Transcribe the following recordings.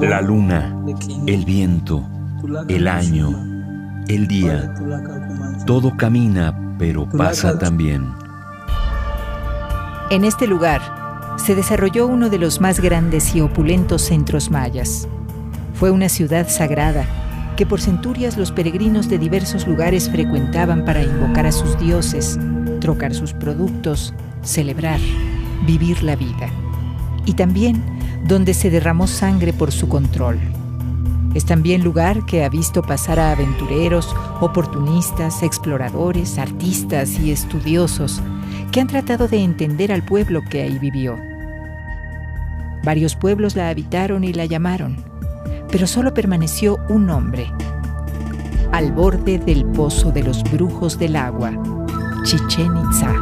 La luna, el viento, el año, el día, todo camina, pero pasa también. En este lugar se desarrolló uno de los más grandes y opulentos centros mayas. Fue una ciudad sagrada que por centurias los peregrinos de diversos lugares frecuentaban para invocar a sus dioses, trocar sus productos, celebrar, vivir la vida. Y también donde se derramó sangre por su control. Es también lugar que ha visto pasar a aventureros, oportunistas, exploradores, artistas y estudiosos que han tratado de entender al pueblo que ahí vivió. Varios pueblos la habitaron y la llamaron, pero solo permaneció un nombre: al borde del pozo de los brujos del agua, Chichén Itzá.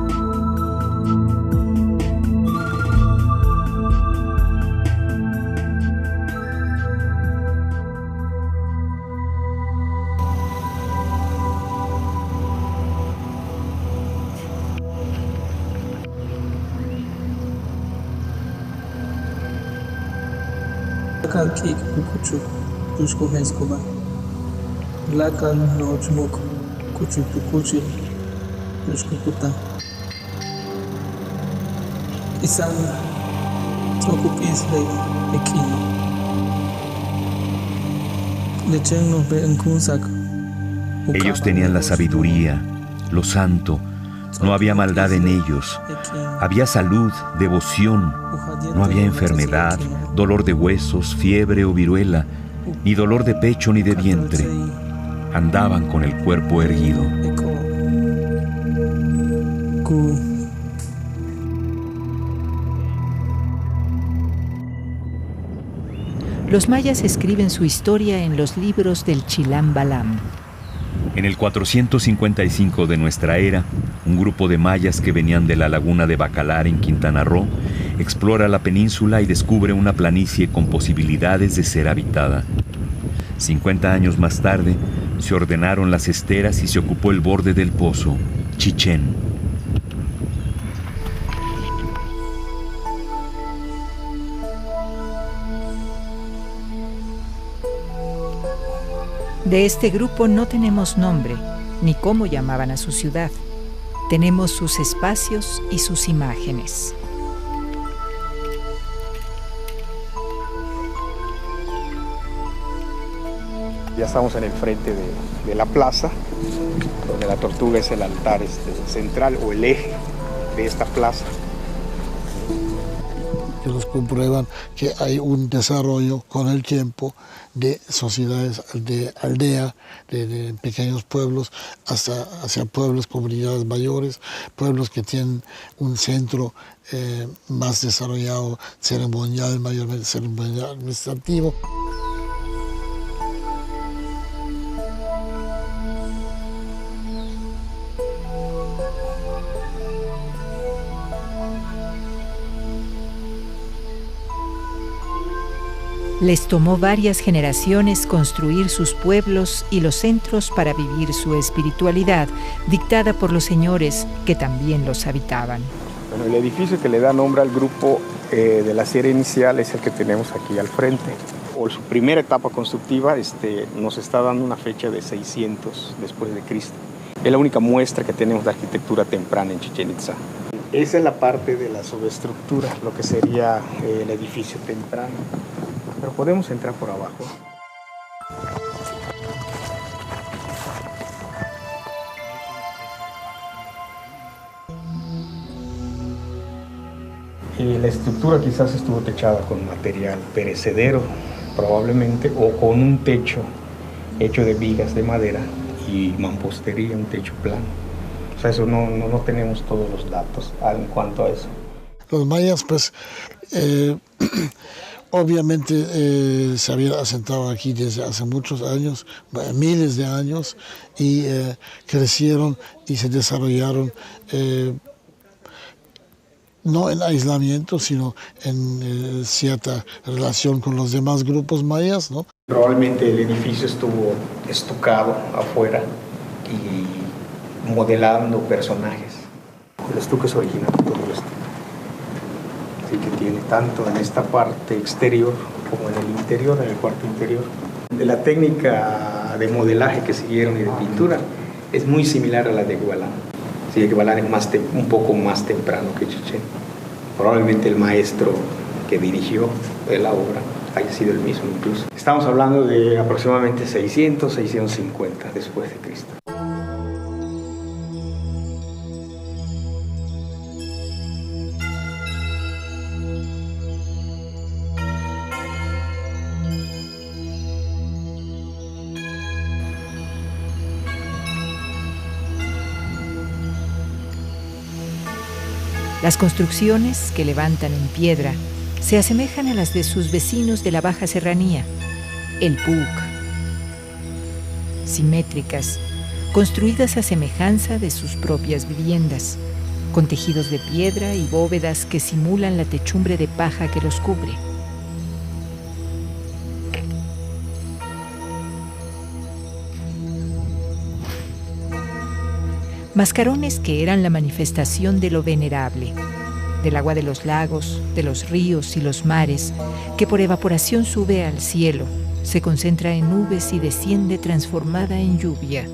Ellos tenían la sabiduría, lo santo, no había maldad en ellos, había salud, devoción, no había enfermedad, dolor de huesos, fiebre o viruela, ni dolor de pecho ni de vientre. Andaban con el cuerpo erguido. Los mayas escriben su historia en los libros del Chilam Balam. En el 455 de nuestra era, un grupo de mayas que venían de la laguna de Bacalar en Quintana Roo explora la península y descubre una planicie con posibilidades de ser habitada. 50 años más tarde, se ordenaron las esteras y se ocupó el borde del pozo, Chichén. De este grupo no tenemos nombre, ni cómo llamaban a su ciudad. Tenemos sus espacios y sus imágenes. Ya estamos en el frente de la plaza, donde la tortuga es el altar central o el eje de esta plaza. Ellos comprueban que hay un desarrollo con el tiempo de sociedades de aldea, de pequeños pueblos, hacia pueblos, comunidades mayores, pueblos que tienen un centro más desarrollado ceremonial, mayormente ceremonial administrativo. Les tomó varias generaciones construir sus pueblos y los centros para vivir su espiritualidad, dictada por los señores que también los habitaban. Bueno, el edificio que le da nombre al grupo de la serie inicial es el que tenemos aquí al frente. O su primera etapa constructiva nos está dando una fecha de 600 después de Cristo. Es la única muestra que tenemos de arquitectura temprana en Chichén Itzá. Esa es la parte de la subestructura, lo que sería el edificio temprano. Pero podemos entrar por abajo. Y la estructura quizás estuvo techada con material perecedero, probablemente, o con un techo hecho de vigas de madera y mampostería, un techo plano. O sea, eso no tenemos todos los datos en cuanto a eso. Los mayas, pues, obviamente se habían asentado aquí desde hace muchos años, miles de años, y crecieron y se desarrollaron no en aislamiento, sino en cierta relación con los demás grupos mayas, ¿no? Probablemente el edificio estuvo estucado afuera y modelando personajes. El estuco es original, todo esto. así que tiene tanto en esta parte exterior como en el interior, en el cuarto interior. La técnica de modelaje que siguieron y de pintura es muy similar a la de Guibalán. Sí, Guibalán es un poco más temprano que Chichén. Probablemente el maestro que dirigió la obra haya sido el mismo incluso. Estamos hablando de aproximadamente 600, 650 después de Cristo. Las construcciones que levantan en piedra se asemejan a las de sus vecinos de la Baja Serranía, el Puuc. Simétricas, construidas a semejanza de sus propias viviendas, con tejidos de piedra y bóvedas que simulan la techumbre de paja que los cubre. Mascarones que eran la manifestación de lo venerable, del agua de los lagos, de los ríos y los mares, que por evaporación sube al cielo, se concentra en nubes y desciende transformada en lluvia.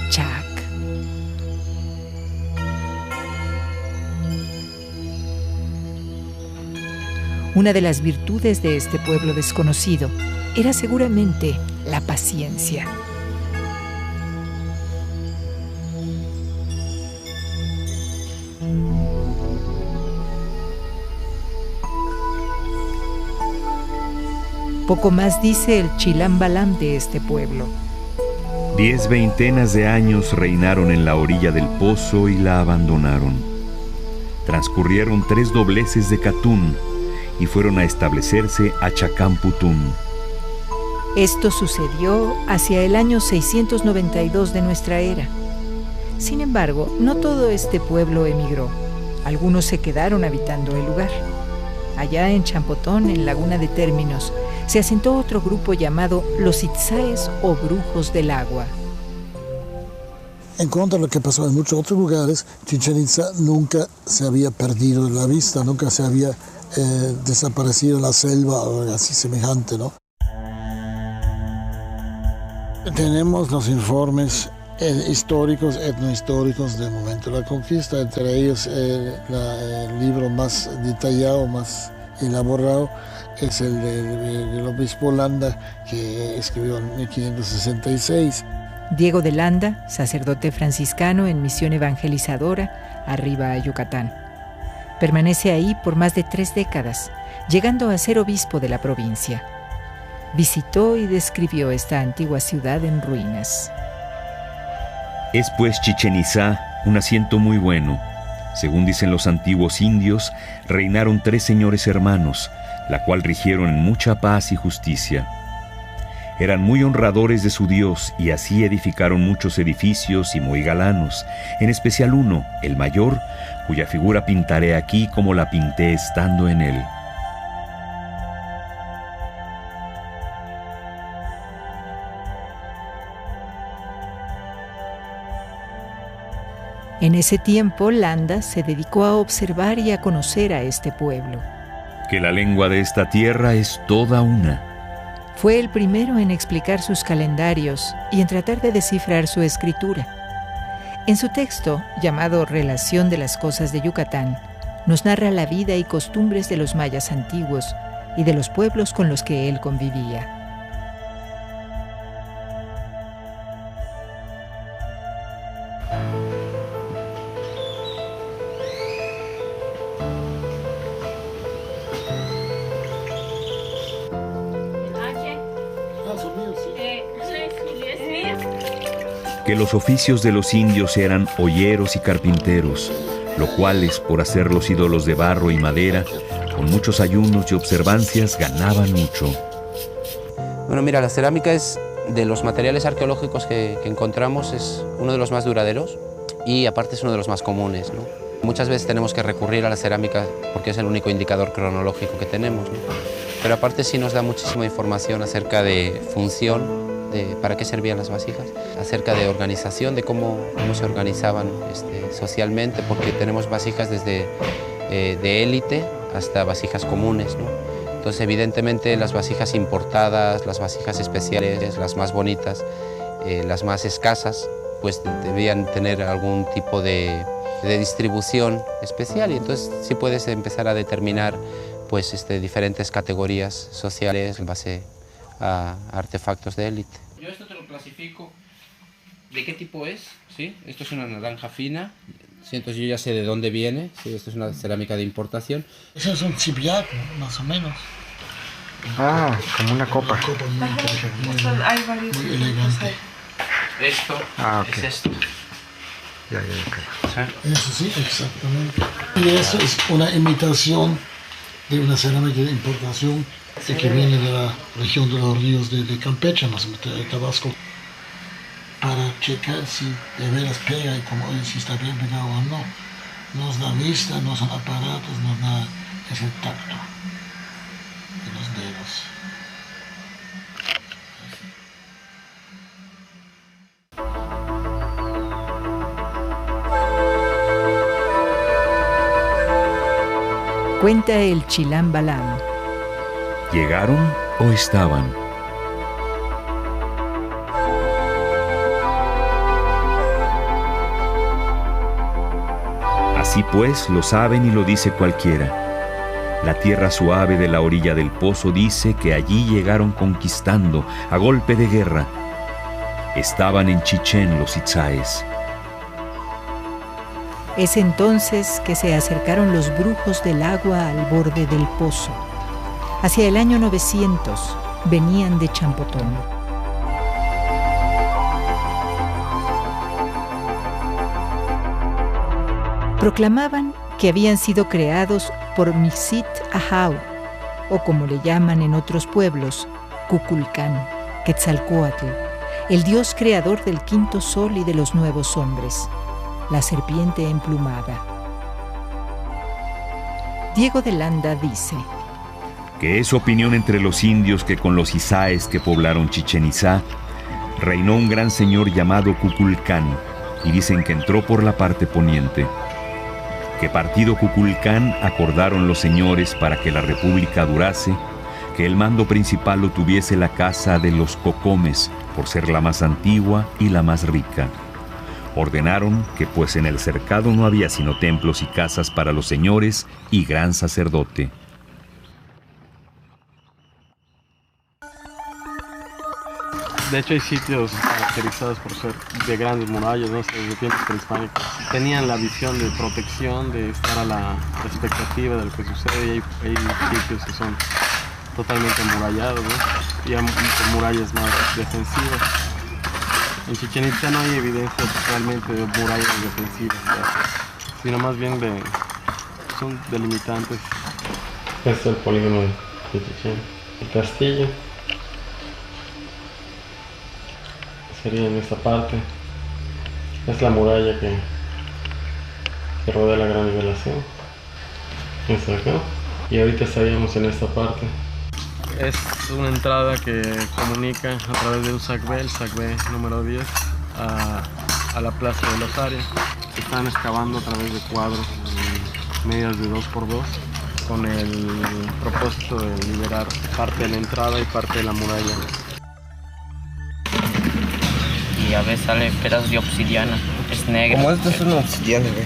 Chac. Una de las virtudes de este pueblo desconocido era seguramente la paciencia. Poco más dice el Chilam Balam de este pueblo. 10 veintenas de años reinaron en la orilla del pozo y la abandonaron. Transcurrieron 3 dobleces de Catún y fueron a establecerse a Chacamputún. Esto sucedió hacia el año 692 de nuestra era. Sin embargo, no todo este pueblo emigró. Algunos se quedaron habitando el lugar. Allá en Champotón, en Laguna de Términos, se asentó otro grupo llamado los Itzáes o Brujos del Agua. En cuanto a lo que pasó en muchos otros lugares, Chichén Itzá nunca se había perdido de la vista, nunca se había desaparecido en la selva o algo así semejante, ¿no? Tenemos los informes históricos, etnohistóricos del momento de la conquista, entre ellos el libro más detallado, más elaborado, es el del obispo Landa, que escribió en 1566. Diego de Landa, sacerdote franciscano en misión evangelizadora, arriba a Yucatán. Permanece ahí por más de 3 décadas, llegando a ser obispo de la provincia. Visitó y describió esta antigua ciudad en ruinas. Es pues Chichén Itzá un asiento muy bueno. Según dicen los antiguos indios, reinaron 3 señores hermanos, la cual rigieron en mucha paz y justicia. Eran muy honradores de su Dios y así edificaron muchos edificios y muy galanos, en especial uno, el mayor, cuya figura pintaré aquí como la pinté estando en él. En ese tiempo, Landa se dedicó a observar y a conocer a este pueblo. Que la lengua de esta tierra es toda una. Fue el primero en explicar sus calendarios y en tratar de descifrar su escritura. En su texto, llamado Relación de las Cosas de Yucatán, nos narra la vida y costumbres de los mayas antiguos y de los pueblos con los que él convivía. Que los oficios de los indios eran olleros y carpinteros, lo cuales, por hacer los ídolos de barro y madera, con muchos ayunos y observancias, ganaban mucho. Bueno, mira, la cerámica es de los materiales arqueológicos que encontramos, es uno de los más duraderos y aparte es uno de los más comunes, ¿no? Muchas veces tenemos que recurrir a la cerámica porque es el único indicador cronológico que tenemos, ¿no? Pero aparte sí nos da muchísima información acerca de función de para qué servían las vasijas, acerca de organización, de cómo se organizaban socialmente, porque tenemos vasijas desde de élite hasta vasijas comunes, ¿no? Entonces, evidentemente, las vasijas importadas, las vasijas especiales, las más bonitas, las más escasas, pues debían tener algún tipo de distribución especial, y entonces sí puedes empezar a determinar pues, diferentes categorías sociales en base a artefactos de élite. Yo esto te lo clasifico, ¿de qué tipo es? ¿Sí? Esto es una naranja fina, ¿sí? Entonces yo ya sé de dónde viene, ¿sí? Esto es una cerámica de importación. Eso es un chipiaco, más o menos. Ah, como una copa. Hay varios. Muy elegante. Esto es esto. Ya, okay. Eso sí, exactamente. Y eso es una imitación de una cerámica de importación que viene de la región de los ríos de Campeche, más o menos de Tabasco, para checar si de veras pega y si está bien pegado o no. No es la vista, no son aparatos, no es nada, es el tacto de los dedos. Cuenta el Chilam Balam. ¿Llegaron o estaban? Así pues, lo saben y lo dice cualquiera. La tierra suave de la orilla del pozo dice que allí llegaron conquistando a golpe de guerra. Estaban en Chichén los itzáes. Es entonces que se acercaron los brujos del agua al borde del pozo. Hacia el año 900 venían de Champotón. Proclamaban que habían sido creados por Mixit Ahau, o como le llaman en otros pueblos, Cuculcán, Quetzalcóatl, el dios creador del quinto sol y de los nuevos hombres, la serpiente emplumada. Diego de Landa dice que es opinión entre los indios que con los izáes que poblaron Chichén Itzá reinó un gran señor llamado Cuculcán, y dicen que entró por la parte poniente. Que partido Cuculcán acordaron los señores para que la república durase, que el mando principal lo tuviese la casa de los Cocomes, por ser la más antigua y la más rica. Ordenaron que pues en el cercado no había sino templos y casas para los señores y gran sacerdote. De hecho hay sitios caracterizados por ser de grandes murallas, ¿no? Desde tiempos prehispánicos. Tenían la visión de protección, de estar a la expectativa de lo que sucede, y hay sitios que son totalmente amurallados, ¿no? Y hay murallas más defensivas. En Chichén Itzá no hay evidencia realmente de murallas defensivas, sino más bien son delimitantes. Este es el polígono de Chichén. El castillo sería en esta parte. Es la muralla que rodea la gran nivelación. Esta de acá. Y ahorita estaríamos en esta parte. Es una entrada que comunica a través de un sacbé, el sacbé número 10, a la plaza del Osario. Están excavando a través de cuadros en medidas de 2x2 con el propósito de liberar parte de la entrada y parte de la muralla. Y a veces salen pedazos de obsidiana, es negra. ¿Cómo esto es una obsidiana, güey?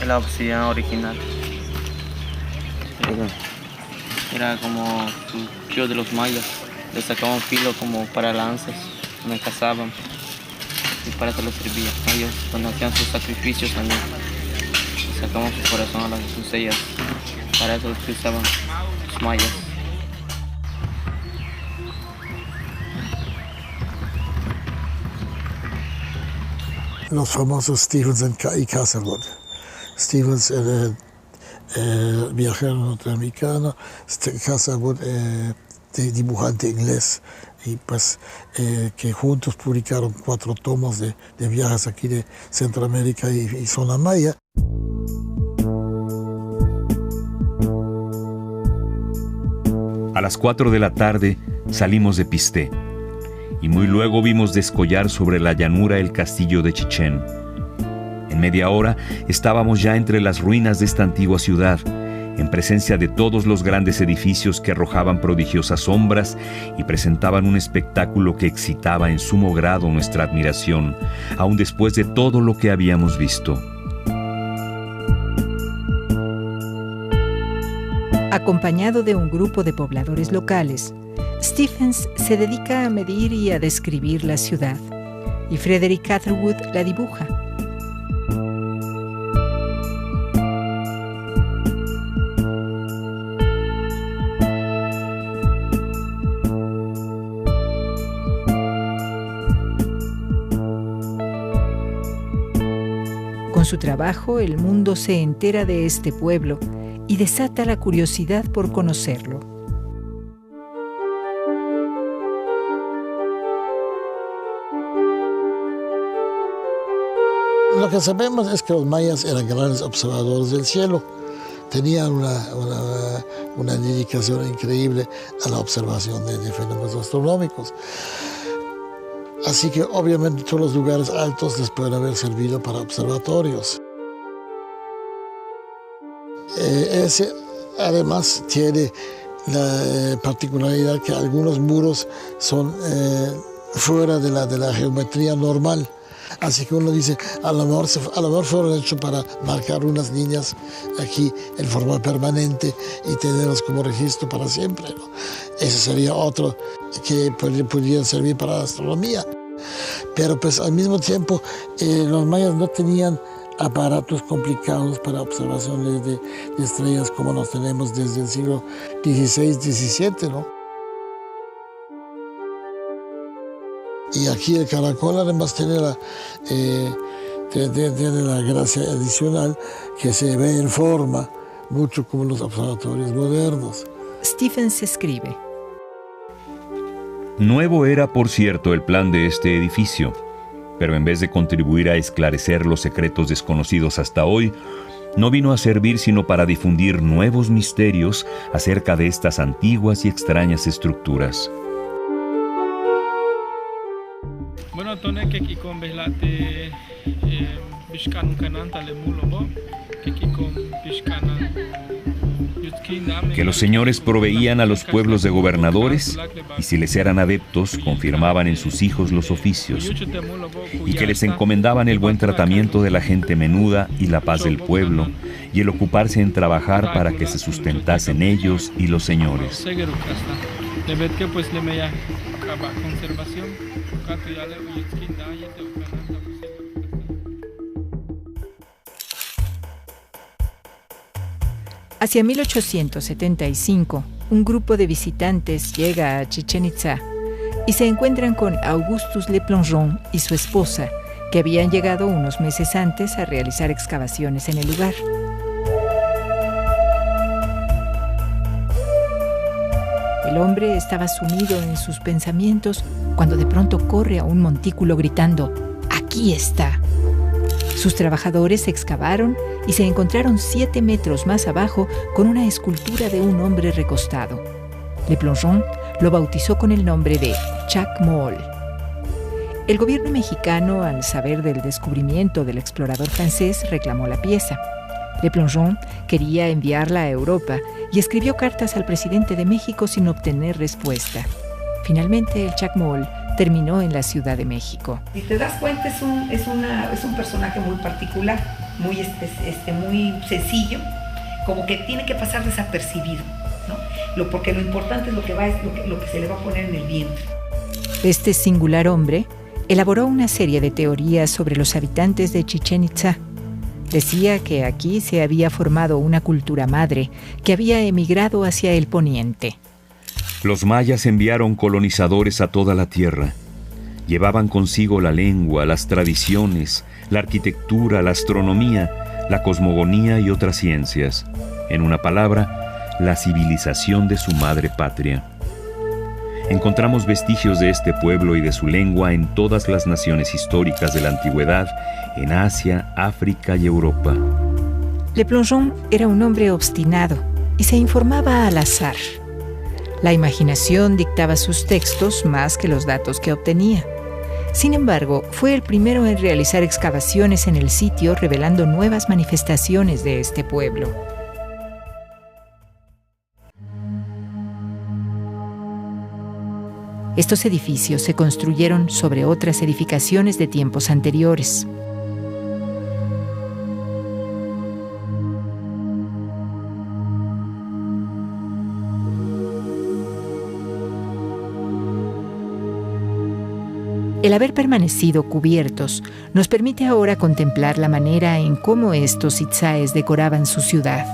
Es la obsidiana original. Era como yo de los mayas, le sacaban filo como para lanzas, donde cazaban, y para eso les servía. Ellos cuando hacían sus sacrificios también, le sacaban su corazón a las doncellas, para eso los utilizaban los mayas. Los famosos Stevens y Castlewood. Stevens era viajero norteamericano, Castlewood dibujante inglés, y pues que juntos publicaron 4 tomos de viajes aquí de Centroamérica y zona maya. A las 4 de la tarde salimos de Pisté. y muy luego vimos descollar sobre la llanura el castillo de Chichén. En media hora estábamos ya entre las ruinas de esta antigua ciudad, en presencia de todos los grandes edificios que arrojaban prodigiosas sombras y presentaban un espectáculo que excitaba en sumo grado nuestra admiración, aun después de todo lo que habíamos visto. Acompañado de un grupo de pobladores locales, Stephens se dedica a medir y a describir la ciudad, y Frederick Catherwood la dibuja. Con su trabajo, el mundo se entera de este pueblo y desata la curiosidad por conocerlo. Lo que sabemos es que los mayas eran grandes observadores del cielo. Tenían una dedicación increíble a la observación de fenómenos astronómicos. Así que obviamente todos los lugares altos les pueden haber servido para observatorios. Ese además tiene la particularidad que algunos muros son fuera de la geometría normal. Así que uno dice, a lo mejor fueron hechos para marcar unas líneas aquí en forma permanente y tenerlas como registro para siempre, ¿no? Ese sería otro que podría servir para la astronomía. Pero pues al mismo tiempo los mayas no tenían aparatos complicados para observaciones de estrellas como los tenemos desde el siglo XVI, XVII, ¿no? Y aquí el caracol además tiene la gracia adicional que se ve en forma, mucho como los observatorios modernos. Stephens escribe: Nuevo era, por cierto, el plan de este edificio, pero en vez de contribuir a esclarecer los secretos desconocidos hasta hoy, no vino a servir sino para difundir nuevos misterios acerca de estas antiguas y extrañas estructuras. Bueno, tone que aquí con Beslate Bishkan Cananta le Mulobo, que aquí con Bishkana. Que los señores proveían a los pueblos de gobernadores y si les eran adeptos confirmaban en sus hijos los oficios y que les encomendaban el buen tratamiento de la gente menuda y la paz del pueblo y el ocuparse en trabajar para que se sustentasen ellos y los señores. Hacia 1875, un grupo de visitantes llega a Chichén Itzá y se encuentran con Augustus Le Plongeon y su esposa, que habían llegado unos meses antes a realizar excavaciones en el lugar. El hombre estaba sumido en sus pensamientos cuando de pronto corre a un montículo gritando: ¡Aquí está! Sus trabajadores excavaron y se encontraron 7 metros más abajo con una escultura de un hombre recostado. Le Plongeon lo bautizó con el nombre de Chacmool. El gobierno mexicano, al saber del descubrimiento del explorador francés, reclamó la pieza. Le Plongeon quería enviarla a Europa y escribió cartas al presidente de México sin obtener respuesta. Finalmente, el Chacmool terminó en la Ciudad de México. Si te das cuenta, es un personaje muy particular, muy sencillo, como que tiene que pasar desapercibido, ¿no? Porque lo importante es lo que se le va a poner en el vientre. Este singular hombre elaboró una serie de teorías sobre los habitantes de Chichén Itzá. Decía que aquí se había formado una cultura madre que había emigrado hacia el poniente. Los mayas enviaron colonizadores a toda la tierra. Llevaban consigo la lengua, las tradiciones, la arquitectura, la astronomía, la cosmogonía y otras ciencias. En una palabra, la civilización de su madre patria. Encontramos vestigios de este pueblo y de su lengua en todas las naciones históricas de la antigüedad, en Asia, África y Europa. Le Plongeon era un hombre obstinado y se informaba al azar. La imaginación dictaba sus textos más que los datos que obtenía. Sin embargo, fue el primero en realizar excavaciones en el sitio, revelando nuevas manifestaciones de este pueblo. Estos edificios se construyeron sobre otras edificaciones de tiempos anteriores. El haber permanecido cubiertos nos permite ahora contemplar la manera en cómo estos itzáes decoraban su ciudad.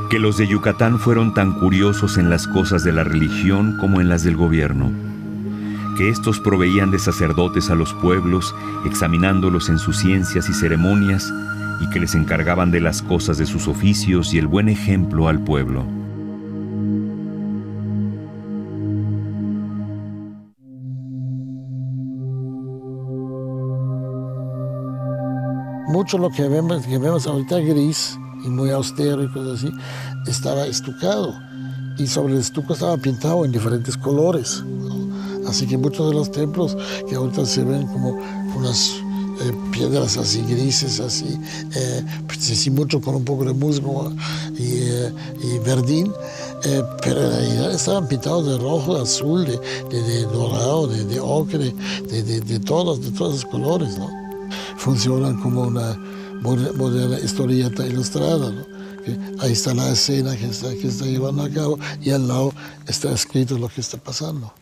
Que los de Yucatán fueron tan curiosos en las cosas de la religión como en las del gobierno, que estos proveían de sacerdotes a los pueblos, examinándolos en sus ciencias y ceremonias, y que les encargaban de las cosas de sus oficios y el buen ejemplo al pueblo. Mucho lo que vemos ahorita gris y muy austero y cosas así, estaba estucado, y sobre el estuco estaba pintado en diferentes colores, ¿no? Así que muchos de los templos que ahorita se ven como unas piedras así grises, así mucho con un poco de musgo y verdín, pero en realidad estaban pintados de rojo, de azul, de dorado, de ocre, de todos esos colores, ¿no? Funcionan como una moderna historieta ilustrada, ¿no? Ahí está la escena que está llevando a cabo y al lado está escrito lo que está pasando.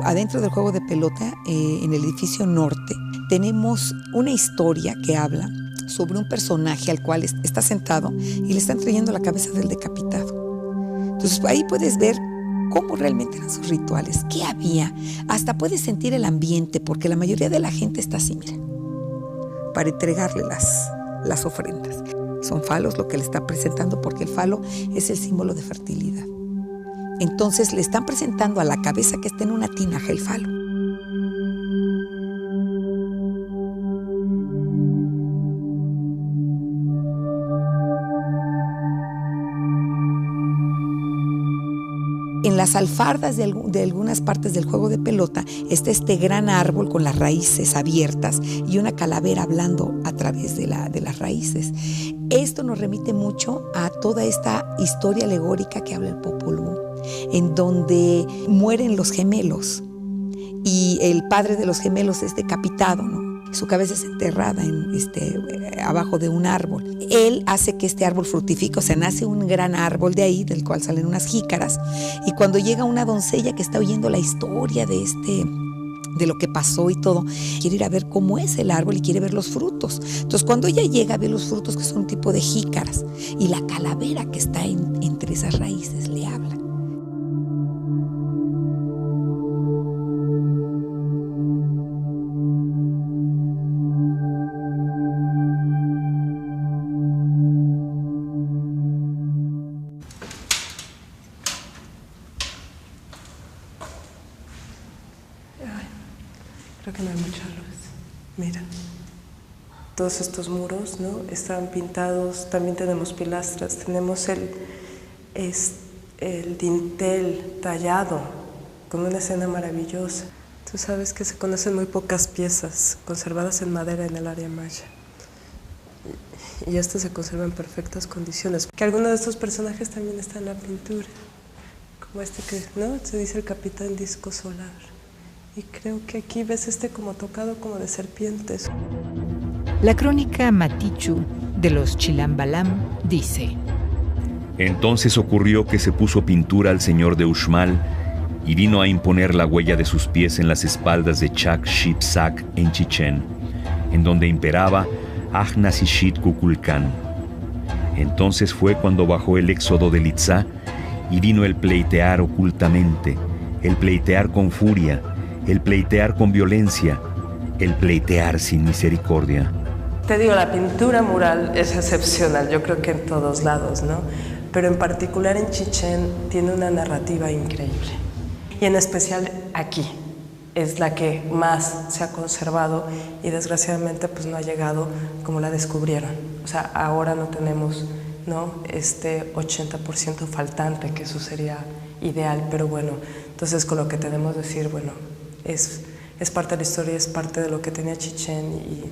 Adentro del juego de pelota, en el edificio norte, tenemos una historia que habla sobre un personaje al cual está sentado y le están trayendo la cabeza del decapitado. Entonces ahí puedes ver cómo realmente eran sus rituales, qué había. Hasta puedes sentir el ambiente, porque la mayoría de la gente está así, mira, para entregarle las ofrendas. Son falos lo que le está presentando, porque el falo es el símbolo de fertilidad. Entonces le están presentando a la cabeza que está en una tinaja el falo. En las alfardas de algunas partes del juego de pelota está este gran árbol con las raíces abiertas y una calavera hablando a través de las raíces. Esto nos remite mucho a toda esta historia alegórica que habla el Popol Vuh, en donde mueren los gemelos y el padre de los gemelos es decapitado, ¿no? Su cabeza es enterrada abajo de un árbol. Él hace que este árbol fructifique, o sea, nace un gran árbol de ahí, del cual salen unas jícaras. Y cuando llega una doncella que está oyendo la historia de lo que pasó y todo, quiere ir a ver cómo es el árbol y quiere ver los frutos. Entonces, cuando ella llega, ve los frutos, que son un tipo de jícaras, y la calavera que está entre esas raíces le habla. Creo que no hay mucha luz. Mira, todos estos muros, ¿no?, están pintados. También tenemos pilastras, tenemos el dintel tallado con una escena maravillosa. Tú sabes que se conocen muy pocas piezas conservadas en madera en el área maya. Y esto se conserva en perfectas condiciones. Que algunos de estos personajes también están en la pintura. Como que, ¿no?, se dice el capitán disco solar. Y creo que aquí ves como tocado como de serpientes. La crónica Matichu de los Chilambalam dice: Entonces ocurrió que se puso pintura al señor de Uxmal y vino a imponer la huella de sus pies en las espaldas de Chac Shipsac en Chichén, en donde imperaba Ahnasishit Kukulcán. Entonces fue cuando bajó el éxodo del Itzá y vino el pleitear ocultamente, el pleitear con furia, el pleitear con violencia, el pleitear sin misericordia. Te digo, la pintura mural es excepcional, yo creo que en todos lados, ¿no? Pero en particular en Chichén tiene una narrativa increíble. Y en especial aquí, es la que más se ha conservado y desgraciadamente pues no ha llegado como la descubrieron. O sea, ahora no tenemos, ¿no?, este 80% faltante, que eso sería ideal, pero bueno, entonces con lo que tenemos que decir, bueno, es parte de la historia, es parte de lo que tenía Chichén y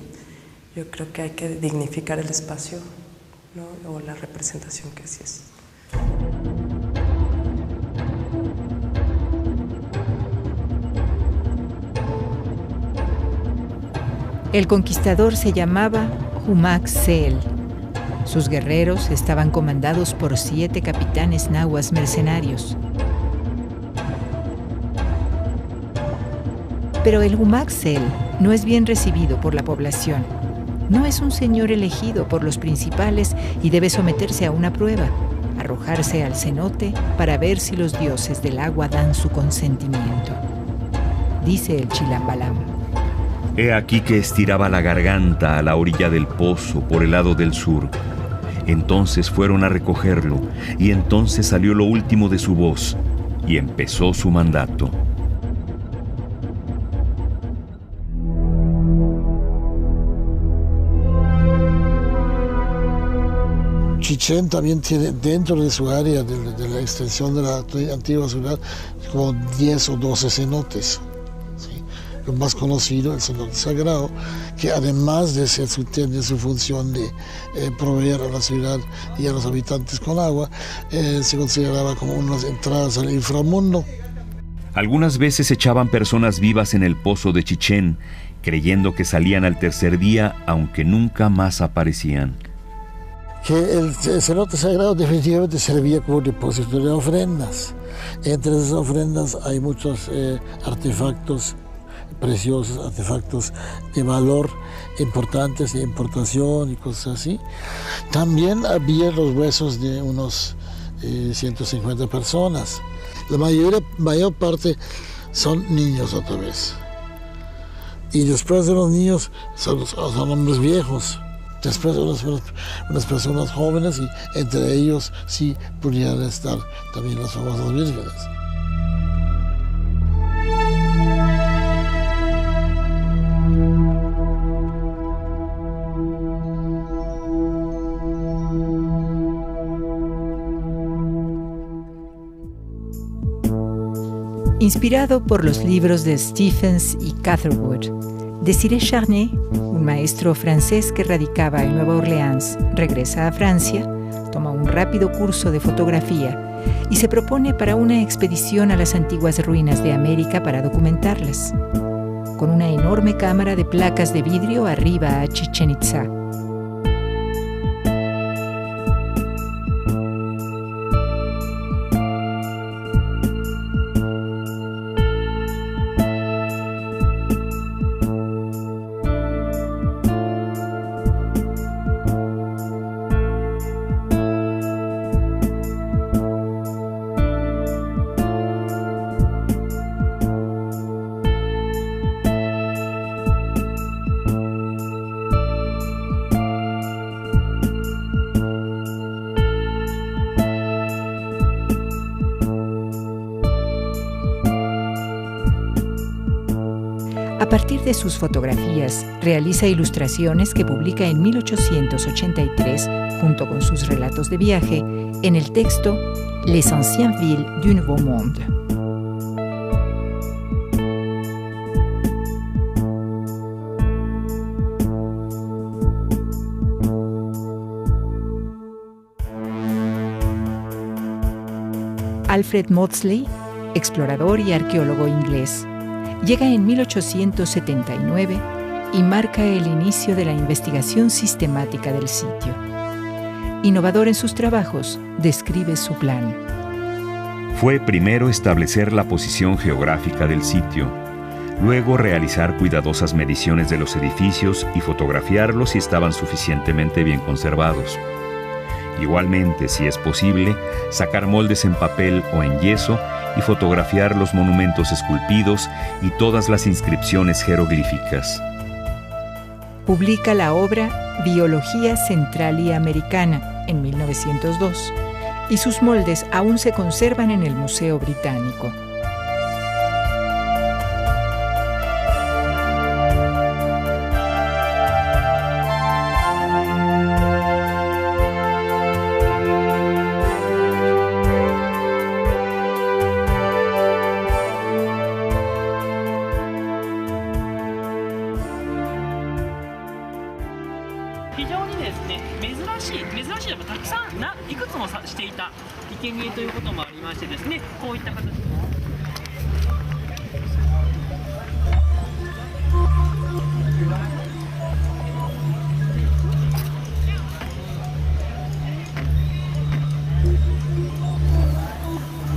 yo creo que hay que dignificar el espacio, ¿no?, o la representación que sí es. El conquistador se llamaba Humac Seel. Sus guerreros estaban comandados por 7 capitanes nahuas mercenarios. Pero el Humac Seel no es bien recibido por la población. No es un señor elegido por los principales y debe someterse a una prueba, arrojarse al cenote para ver si los dioses del agua dan su consentimiento. Dice el Chilambalam. He aquí que estiraba la garganta a la orilla del pozo por el lado del sur. Entonces fueron a recogerlo, y entonces salió lo último de su voz, y empezó su mandato. Chichén también tiene dentro de su área, de la extensión de la antigua ciudad, como 10 o 12 cenotes. Lo más conocido, el cenote sagrado, que además de ser tiene su función de proveer a la ciudad y a los habitantes con agua, se consideraba como unas entradas al inframundo. Algunas veces echaban personas vivas en el pozo de Chichén, creyendo que salían al tercer día, aunque nunca más aparecían. Que el cenote sagrado definitivamente servía como depósito de ofrendas. Entre esas ofrendas hay muchos artefactos preciosos, artefactos de valor importantes, de importación y cosas así. También había los huesos de unos 150 personas. La mayor parte son niños otra vez. Y después de los niños son hombres viejos. Después unas personas jóvenes y entre ellos sí pudieran estar también las famosas vírgenes. Inspirado por los libros de Stephens y Catherwood, Désiré Charnay, un maestro francés que radicaba en Nueva Orleans, regresa a Francia, toma un rápido curso de fotografía y se propone para una expedición a las antiguas ruinas de América para documentarlas. Con una enorme cámara de placas de vidrio arriba a Chichén Itzá. A partir de sus fotografías, realiza ilustraciones que publica en 1883, junto con sus relatos de viaje, en el texto Les anciennes villes du Nouveau Monde. Alfred Maudslay, explorador y arqueólogo inglés, llega en 1879 y marca el inicio de la investigación sistemática del sitio. Innovador en sus trabajos, describe su plan. Fue primero establecer la posición geográfica del sitio, luego realizar cuidadosas mediciones de los edificios y fotografiarlos si estaban suficientemente bien conservados. Igualmente, si es posible, sacar moldes en papel o en yeso y fotografiar los monumentos esculpidos y todas las inscripciones jeroglíficas. Publica la obra Biología Central y Americana en 1902 y sus moldes aún se conservan en el Museo Británico.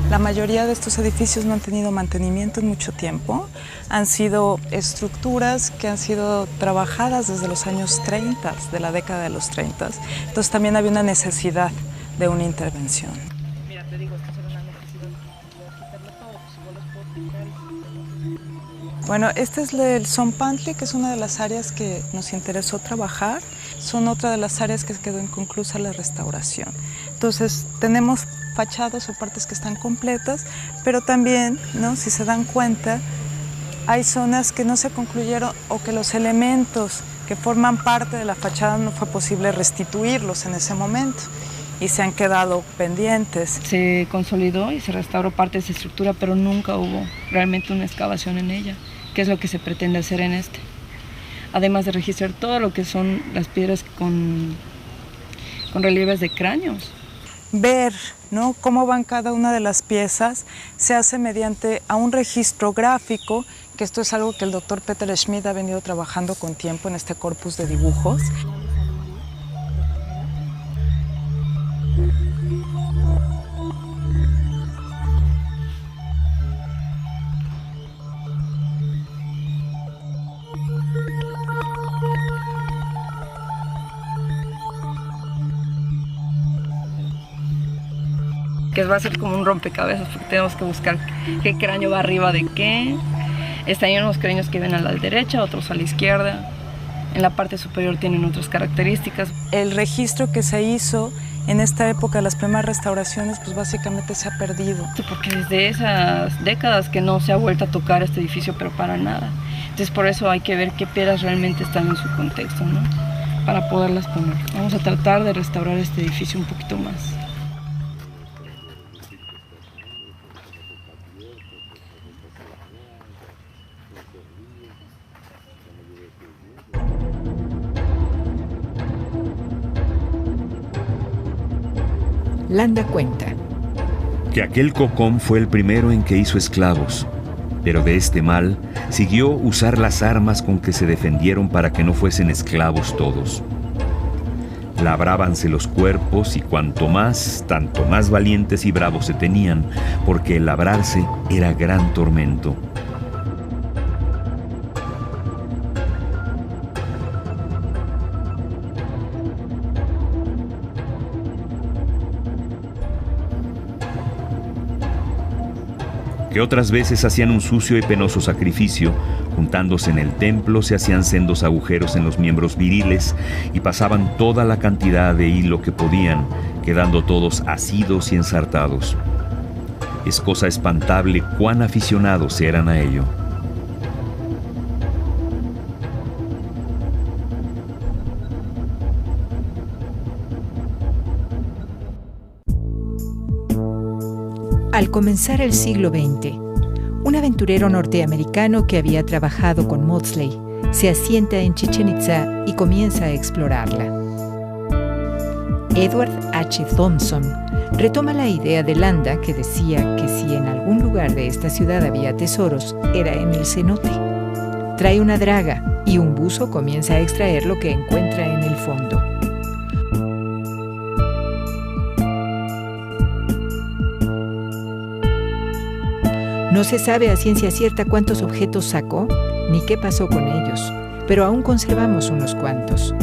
La mayoría de estos edificios no han tenido mantenimiento en mucho tiempo. Han sido estructuras que han sido trabajadas desde los años 30, de la década de los 30. Entonces también había una necesidad de una intervención. Mira, te digo, esto es una necesidad de quitarlo todo, pues igual los puedo pintar. Bueno, este es el Zompantli, que es una de las áreas que nos interesó trabajar. Son otra de las áreas que quedó inconclusa la restauración. Entonces tenemos fachadas o partes que están completas, pero también, ¿no?, si se dan cuenta, hay zonas que no se concluyeron o que los elementos que forman parte de la fachada no fue posible restituirlos en ese momento y se han quedado pendientes. Se consolidó y se restauró parte de esa estructura, pero nunca hubo realmente una excavación en ella, que es lo que se pretende hacer en este. Además de registrar todo lo que son las piedras con relieves de cráneos. Ver, ¿no?, cómo van cada una de las piezas se hace mediante a un registro gráfico, que esto es algo que el doctor Peter Schmidt ha venido trabajando con tiempo en este corpus de dibujos. Que va a ser como un rompecabezas, porque tenemos que buscar qué cráneo va arriba de qué. Están unos cráneos que ven a la derecha, otros a la izquierda. En la parte superior tienen otras características. El registro que se hizo en esta época, las primeras restauraciones, pues básicamente se ha perdido. Porque desde esas décadas que no se ha vuelto a tocar este edificio, pero para nada. Entonces por eso hay que ver qué piedras realmente están en su contexto, ¿no?, para poderlas poner. Vamos a tratar de restaurar este edificio un poquito más. Landa cuenta que aquel Cocom fue el primero en que hizo esclavos, pero de este mal siguió usar las armas con que se defendieron para que no fuesen esclavos todos. Labrábanse los cuerpos y cuanto más, tanto más valientes y bravos se tenían, porque el labrarse era gran tormento. Que otras veces hacían un sucio y penoso sacrificio, juntándose en el templo se hacían sendos agujeros en los miembros viriles y pasaban toda la cantidad de hilo que podían, quedando todos asidos y ensartados. Es cosa espantable cuán aficionados eran a ello. Al comenzar el siglo XX, un aventurero norteamericano que había trabajado con Maudslay se asienta en Chichén Itzá y comienza a explorarla. Edward H. Thompson retoma la idea de Landa, que decía que si en algún lugar de esta ciudad había tesoros, era en el cenote. Trae una draga y un buzo comienza a extraer lo que encuentra en el fondo. No se sabe a ciencia cierta cuántos objetos sacó ni qué pasó con ellos, pero aún conservamos unos cuantos.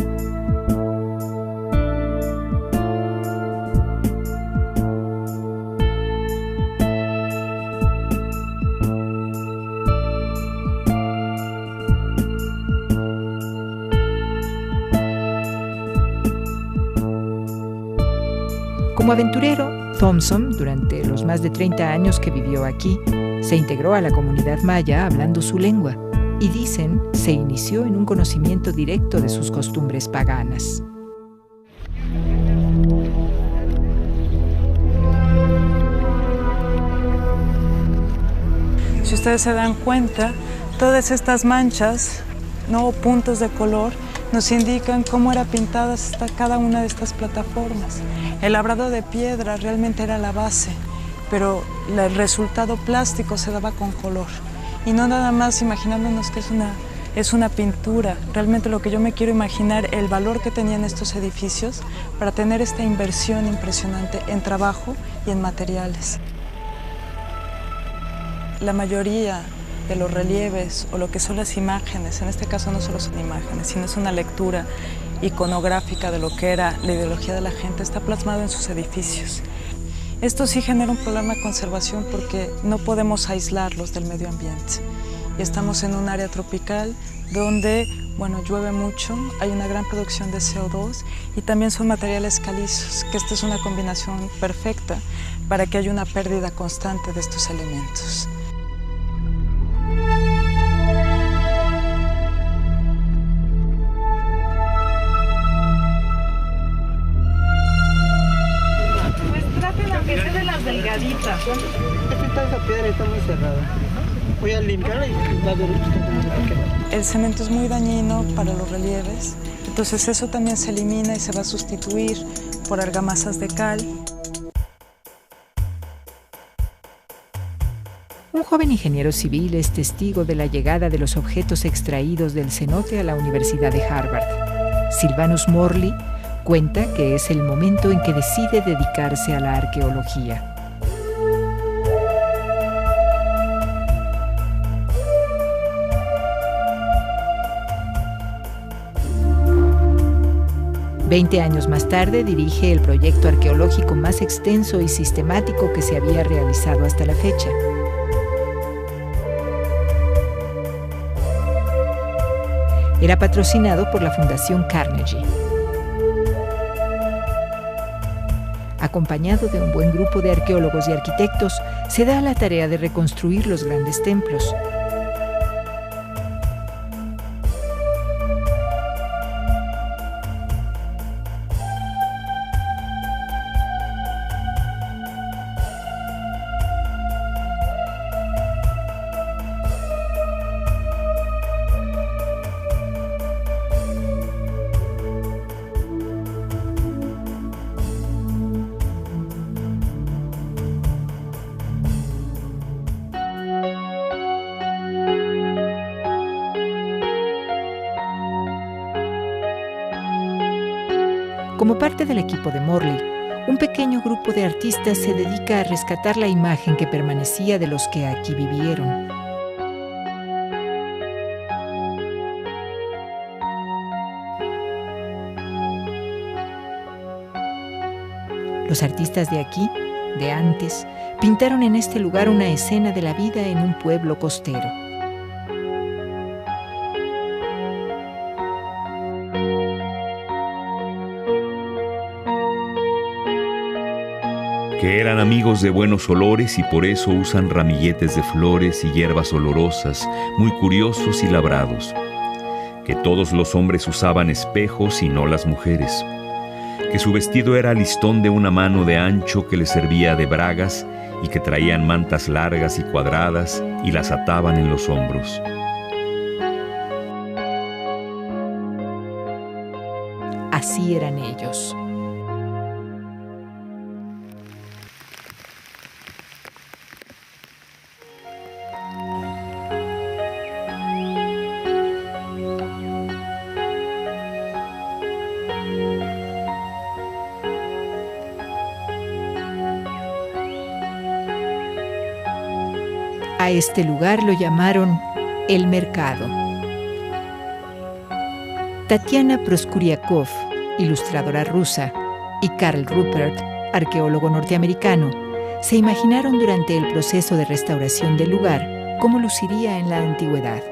Como aventurero, Thompson, durante los más de 30 años que vivió aquí, se integró a la comunidad maya hablando su lengua y, dicen, se inició en un conocimiento directo de sus costumbres paganas. Si ustedes se dan cuenta, todas estas manchas, ¿no?, puntos de color, nos indican cómo era pintada cada una de estas plataformas. El labrado de piedra realmente era la base, pero el resultado plástico se daba con color. Y no nada más imaginándonos que es una pintura. Realmente lo que yo me quiero imaginar, el valor que tenían estos edificios para tener esta inversión impresionante en trabajo y en materiales. La mayoría de los relieves o lo que son las imágenes, en este caso no solo son imágenes, sino es una lectura iconográfica de lo que era la ideología de la gente, está plasmado en sus edificios. Esto sí genera un problema de conservación porque no podemos aislarlos del medio ambiente. Y estamos en un área tropical donde, bueno, llueve mucho, hay una gran producción de CO2 y también son materiales calizos, que esta es una combinación perfecta para que haya una pérdida constante de estos elementos. Delgadita. Esta piedra está muy cerrada. Voy a limpiarla y va a ver usted. El cemento es muy dañino para los relieves, entonces eso también se elimina y se va a sustituir por argamasas de cal. Un joven ingeniero civil es testigo de la llegada de los objetos extraídos del cenote a la Universidad de Harvard. Sylvanus Morley cuenta que es el momento en que decide dedicarse a la arqueología. Veinte años más tarde dirige el proyecto arqueológico más extenso y sistemático que se había realizado hasta la fecha. Era patrocinado por la Fundación Carnegie. Acompañado de un buen grupo de arqueólogos y arquitectos, se da a la tarea de reconstruir los grandes templos. Como parte del equipo de Morley, un pequeño grupo de artistas se dedica a rescatar la imagen que permanecía de los que aquí vivieron. Los artistas de aquí, de antes, pintaron en este lugar una escena de la vida en un pueblo costero. Que eran amigos de buenos olores y por eso usan ramilletes de flores y hierbas olorosas, muy curiosos y labrados. Que todos los hombres usaban espejos y no las mujeres. Que su vestido era listón de una mano de ancho que les servía de bragas y que traían mantas largas y cuadradas y las ataban en los hombros. Así eran ellos. A este lugar lo llamaron El Mercado. Tatiana Proskuriakov, ilustradora rusa, y Karl Ruppert, arqueólogo norteamericano, se imaginaron durante el proceso de restauración del lugar cómo luciría en la antigüedad.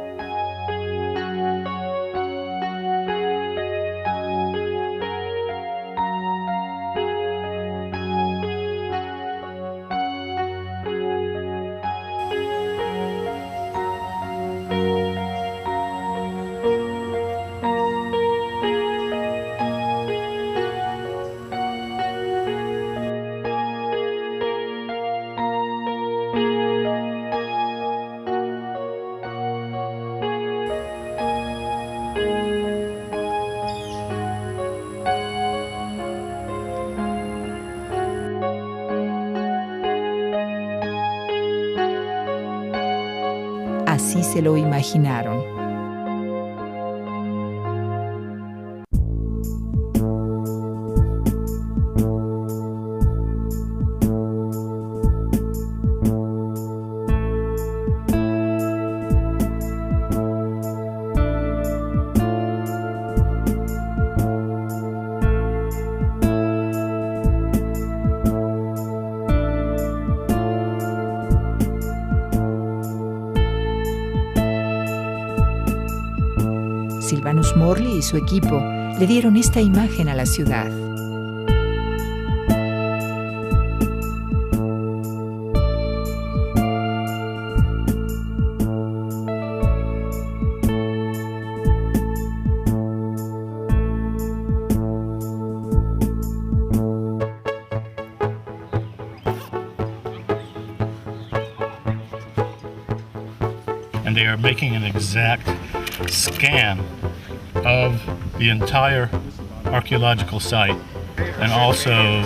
ni se lo imaginaron. Sylvanus Morley y su equipo le dieron esta imagen a la ciudad. And they are making an exact scan of the entire archaeological site, and also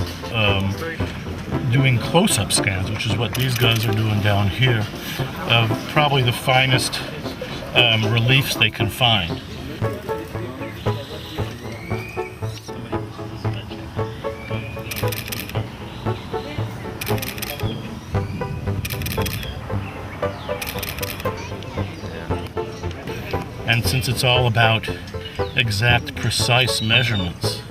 doing close-up scans, which is what these guys are doing down here, of probably the finest reliefs they can find. And since it's all about exact, precise measurements,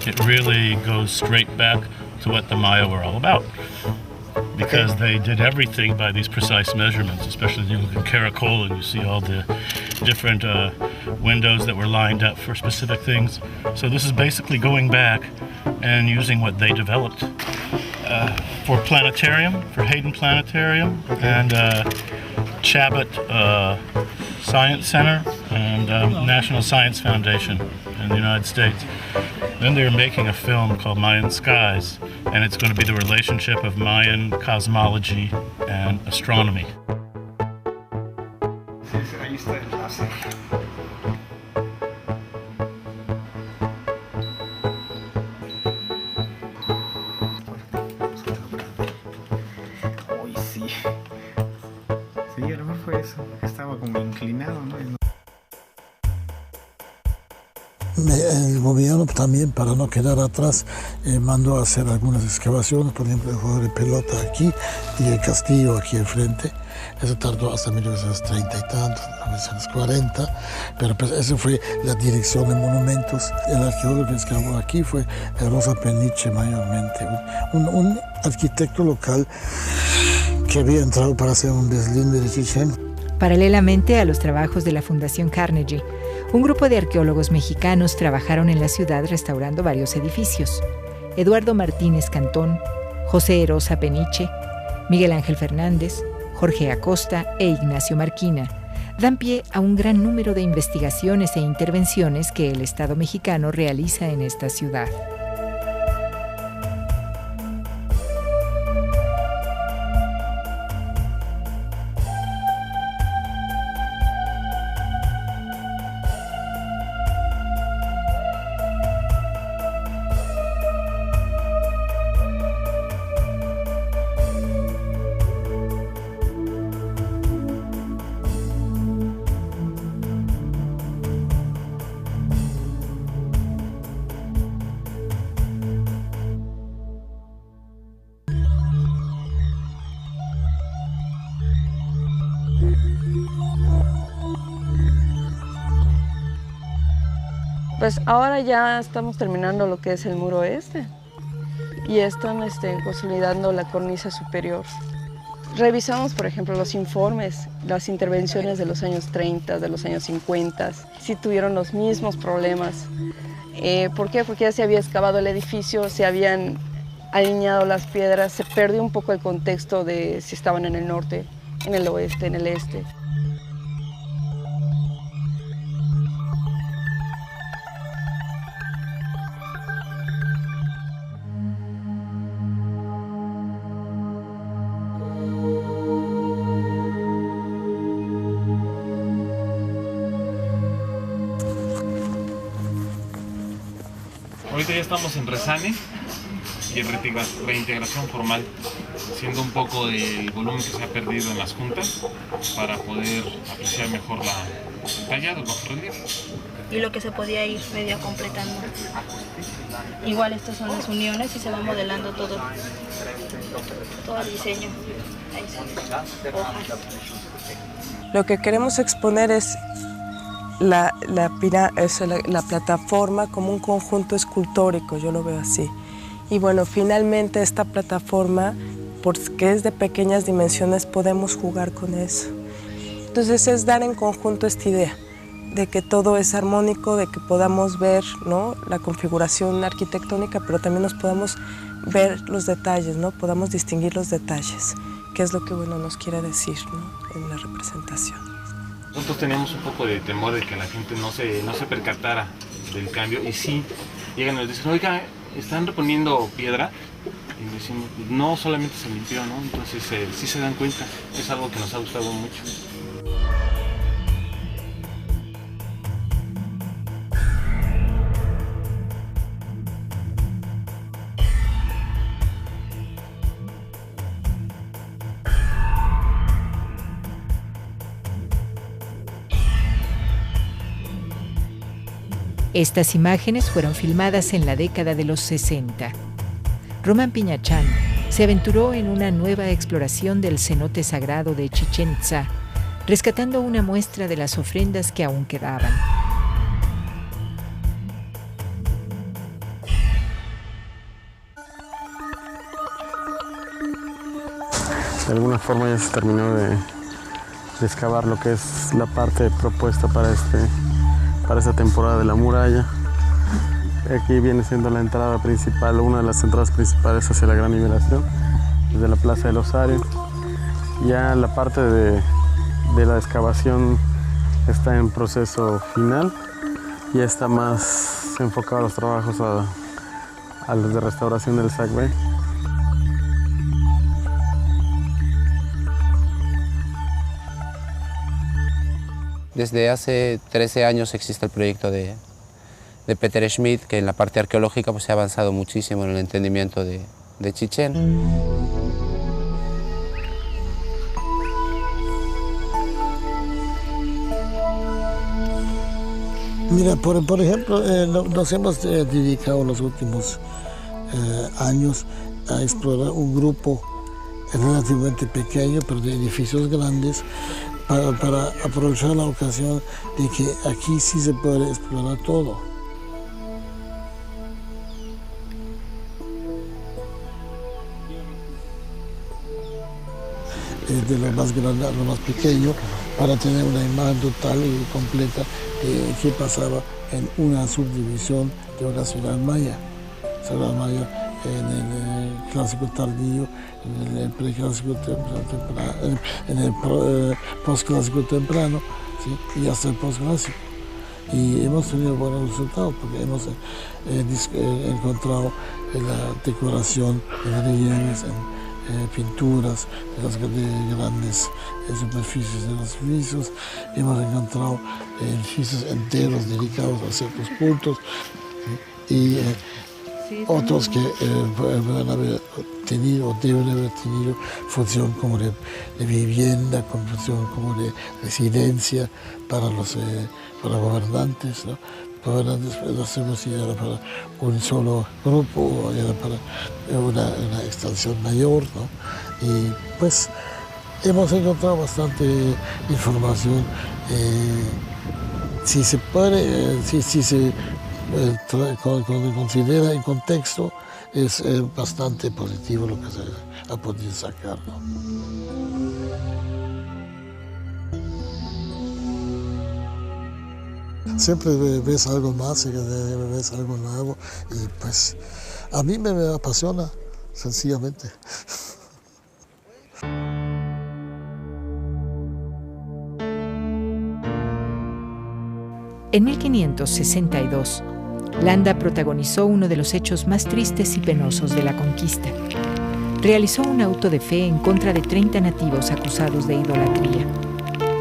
it really goes straight back to what the Maya were all about. Because they did everything by these precise measurements, especially you look at Caracol and you see all the different windows that were lined up for specific things. So this is basically going back and using what they developed for planetarium, for Hayden Planetarium, and Chabot Science Center and National Science Foundation in the United States. Then they're making a film called Mayan Skies, and it's going to be the relationship of Mayan cosmology and astronomy. Ahí está el enlace. Uy, sí. Sí, a lo mejor fue eso. Estaba como inclinado, ¿no? El gobierno también, para no quedar atrás, mandó a hacer algunas excavaciones, por ejemplo, el juego de pelota aquí y el castillo aquí al frente. Eso tardó hasta 1930 y tantos, 1940, pero pues esa fue la dirección de monumentos. El arqueólogo que excavó aquí fue Rosa Peniche mayormente, un arquitecto local que había entrado para hacer un deslinde de Chichén. Paralelamente a los trabajos de la Fundación Carnegie, un grupo de arqueólogos mexicanos trabajaron en la ciudad restaurando varios edificios. Eduardo Martínez Cantón, José Erosa Peniche, Miguel Ángel Fernández, Jorge Acosta e Ignacio Marquina dan pie a un gran número de investigaciones e intervenciones que el Estado mexicano realiza en esta ciudad. Pues ahora ya estamos terminando lo que es el muro este y están consolidando la cornisa superior. Revisamos, por ejemplo, los informes, las intervenciones de los años 30, de los años 50, si tuvieron los mismos problemas. ¿Por qué? Porque ya se había excavado el edificio, se habían alineado las piedras, se perdió un poco el contexto de si estaban en el norte, en el oeste, en el este. Ahorita ya estamos en Rezane. cualquier reintegración formal, siendo un poco del volumen que se ha perdido en las juntas para poder apreciar mejor el tallado, el bajo relieve. Y lo que se podía ir medio completando. Igual estas son las uniones y se va modelando todo el diseño. Ahí son hojas. Lo que queremos exponer es la plataforma como un conjunto escultórico, yo lo veo así. Y bueno, finalmente esta plataforma, porque es de pequeñas dimensiones, podemos jugar con eso. Entonces es dar en conjunto esta idea de que todo es armónico, de que podamos ver, ¿no?, la configuración arquitectónica, pero también nos podamos ver los detalles, ¿no?, podamos distinguir los detalles, que es lo que nos quiere decir, ¿no?, en la representación. Nosotros teníamos un poco de temor de que la gente no se percatara del cambio, y sí llegan y nos dicen, oiga, están reponiendo piedra, y decimos, no, solamente se limpió, ¿no? Entonces sí se dan cuenta, es algo que nos ha gustado mucho. Estas imágenes fueron filmadas en la década de los 60. Román Piñachán se aventuró en una nueva exploración del cenote sagrado de Chichén Itzá, rescatando una muestra de las ofrendas que aún quedaban. De alguna forma ya se terminó de excavar lo que es la parte propuesta para esta temporada de la muralla. Aquí viene siendo la entrada principal, una de las entradas principales hacia la Gran Liberación, desde la Plaza del Osario. Ya la parte de la excavación está en proceso final, ya está más enfocado a los trabajos a los de restauración del Sacbay. Desde hace 13 años existe el proyecto de Peter Schmidt, que en la parte arqueológica se ha avanzado muchísimo en el entendimiento de Chichén. Mira, por ejemplo, nos hemos dedicado los últimos años a explorar un grupo relativamente pequeño, pero de edificios grandes, para aprovechar la ocasión de que aquí sí se puede explorar todo. De lo más grande a lo más pequeño, para tener una imagen total y completa de qué pasaba en una subdivisión de una ciudad maya. Ciudad maya en el clásico tardío, en el preclásico temprano, en el postclásico temprano, ¿sí?, y hasta el postclásico. Y hemos tenido buenos resultados porque hemos encontrado en la decoración, en relieves, en pinturas de grandes superficies de los edificios. Hemos encontrado edificios enteros dedicados a ciertos puntos, ¿sí?, y otros que pueden haber tenido o deben haber tenido función como de vivienda, función como de residencia para los gobernantes, ¿no? Gobernantes, no sabemos si era para un solo grupo o era para una extensión mayor, ¿no? Y pues hemos encontrado bastante información. Si se puede, si se considera en contexto, es bastante positivo lo que se ha podido sacar, ¿no? Siempre ves algo más, ves algo nuevo, y pues a mí me apasiona, sencillamente. En 1562, Landa protagonizó uno de los hechos más tristes y penosos de la conquista. Realizó un auto de fe en contra de 30 nativos acusados de idolatría.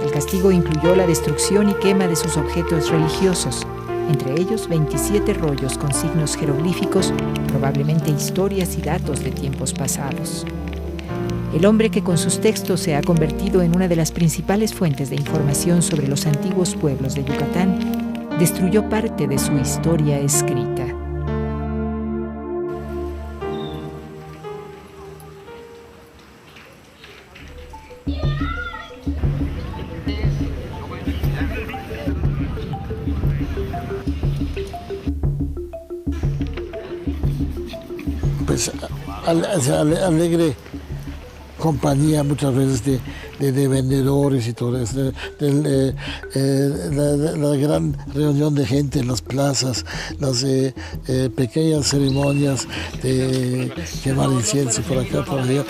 El castigo incluyó la destrucción y quema de sus objetos religiosos, entre ellos 27 rollos con signos jeroglíficos, probablemente historias y datos de tiempos pasados. El hombre que con sus textos se ha convertido en una de las principales fuentes de información sobre los antiguos pueblos de Yucatán, destruyó parte de su historia escrita. Pues alegre compañía muchas veces de vendedores y todo eso, la gran reunión de gente en las plazas, las pequeñas ceremonias de quemar incienso por acá, por allá,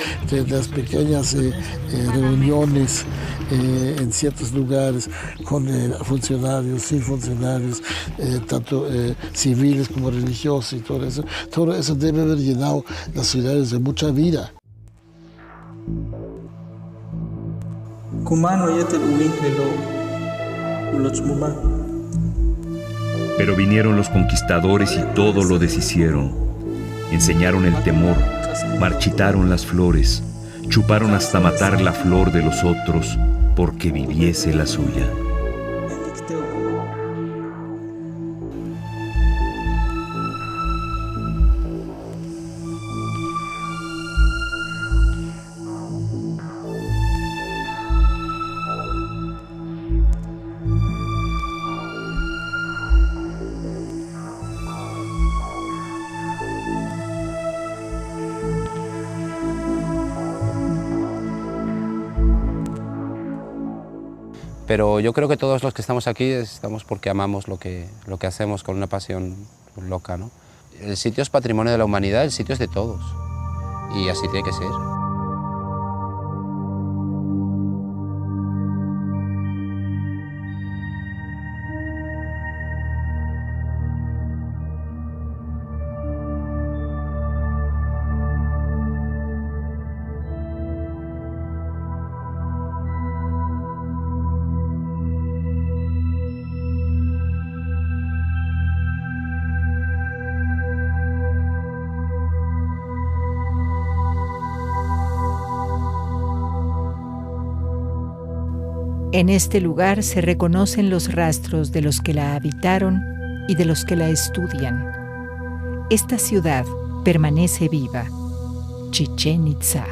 las pequeñas reuniones en ciertos lugares con funcionarios, sin funcionarios, tanto civiles como religiosos y todo eso debe haber llenado las ciudades de mucha vida. Pero vinieron los conquistadores y todo lo deshicieron. Enseñaron el temor, marchitaron las flores, chuparon hasta matar la flor de los otros, porque viviese la suya. Pero yo creo que todos los que estamos aquí estamos porque amamos lo que hacemos con una pasión loca, ¿no? El sitio es patrimonio de la humanidad, el sitio es de todos. Y así tiene que ser. En este lugar se reconocen los rastros de los que la habitaron y de los que la estudian. Esta ciudad permanece viva, Chichén Itzá.